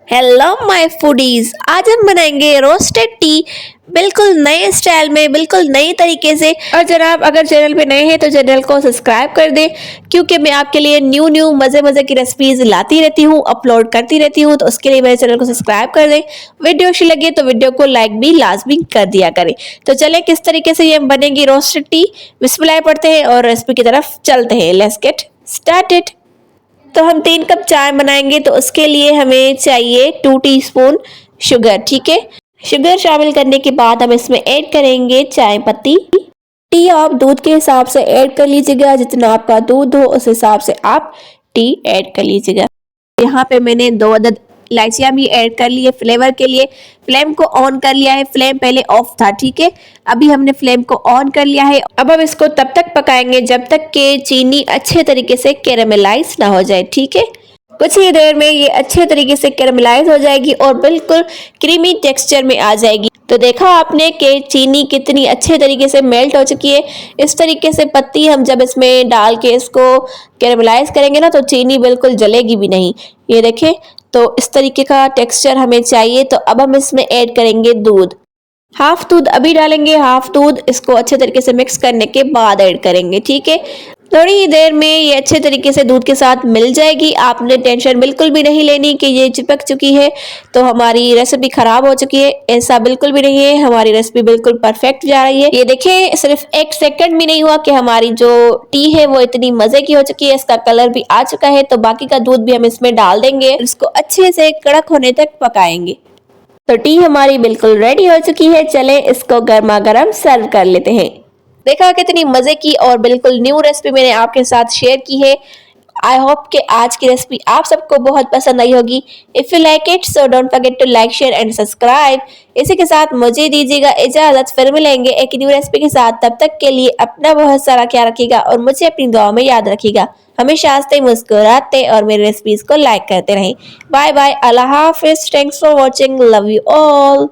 Hello my foodies, आज हम बनाएंगे रोस्टेड टी बिल्कुल नए स्टाइल में, बिल्कुल नए तरीके से। और जनाब, अगर चैनल पे नए हैं तो चैनल को सब्सक्राइब कर दें, क्योंकि मैं आपके लिए न्यू न्यू मज़े मज़े की रेसिपीज लाती रहती हूँ, अपलोड करती रहती हूँ। तो उसके लिए मेरे चैनल को सब्सक्राइब कर दें। वीडियो अच्छी लगे तो वीडियो को लाइक भी लाजमी कर दिया करें। तो चलें किस तरीके से ये बनेगी रोस्टेड टी, बिस्मिल्लाह पढ़ते हैं और रेसिपी की तरफ चलते हैं। Let's get started. तो हम 3 कप चाय बनाएंगे, तो उसके लिए हमें चाहिए 2 टीस्पून शुगर। ठीक है, शुगर शामिल करने के बाद हम इसमें ऐड करेंगे चाय पत्ती। टी आप दूध के हिसाब से ऐड कर लीजिएगा, जितना आपका दूध हो उस हिसाब से आप टी ऐड कर लीजिएगा। यहाँ पे मैंने 2 अदद इलायचियाँ भी ऐड कर ली है फ्लेवर के लिए। फ्लेम को ऑन कर लिया है, फ्लेम पहले ऑफ था। ठीक है, अभी हमने फ्लेम को ऑन कर लिया है। अब हम इसको तब तक पकाएंगे जब तक कि चीनी अच्छे तरीके से कैरेमलाइज ना हो जाए। ठीक है, कुछ ही देर में ये अच्छे तरीके से कैरेमलाइज हो जाएगी और बिल्कुल क्रीमी टेक्सचर में आ जाएगी। तो देखा आपने कि चीनी कितनी अच्छे तरीके से मेल्ट हो चुकी है। इस तरीके से पत्ती हम जब इसमें डाल के इसको कैरेमलाइज करेंगे ना, तो चीनी बिल्कुल जलेगी भी नहीं। ये देखें, तो इस तरीके का टेक्सचर हमें चाहिए। तो अब हम इसमें ऐड करेंगे दूध। हाफ दूध अभी डालेंगे, हाफ दूध इसको अच्छे तरीके से मिक्स करने के बाद ऐड करेंगे। ठीक है, थोड़ी ही देर में ये अच्छे तरीके से दूध के साथ मिल जाएगी। आपने टेंशन बिल्कुल भी नहीं लेनी कि ये चिपक चुकी है तो हमारी रेसिपी खराब हो चुकी है। ऐसा बिल्कुल भी नहीं है, हमारी रेसिपी बिल्कुल परफेक्ट जा रही है। ये देखिए, सिर्फ 1 सेकंड भी नहीं हुआ कि हमारी जो टी है वो इतनी मजे की हो चुकी है। इसका कलर भी आ चुका है। तो बाकी का दूध भी हम इसमें डाल देंगे, इसको अच्छे से कड़क होने तक पकाएंगे। तो टी हमारी बिल्कुल रेडी हो चुकी है। चलें इसको गर्मा गर्म सर्व कर लेते हैं। देखा कितनी मजे की और बिल्कुल न्यू रेसिपी मैंने आपके साथ शेयर की है। आई होप कि आज की रेसिपी आप सबको बहुत पसंद आई होगी। If you like it so don't forget to like, share and subscribe. इसी के साथ मुझे दीजिएगा इजाजत, फिर मिलेंगे एक न्यू रेसिपी के साथ। तब तक के लिए अपना बहुत सारा ख्याल रखिएगा और मुझे अपनी दुआ में याद रखिएगा। हमेशा हंसते मुस्कुराते और मेरे रेसिपीज को लाइक करते रहें। बाय बाय, अल्लाह हाफिज, thanks for watching, love you all.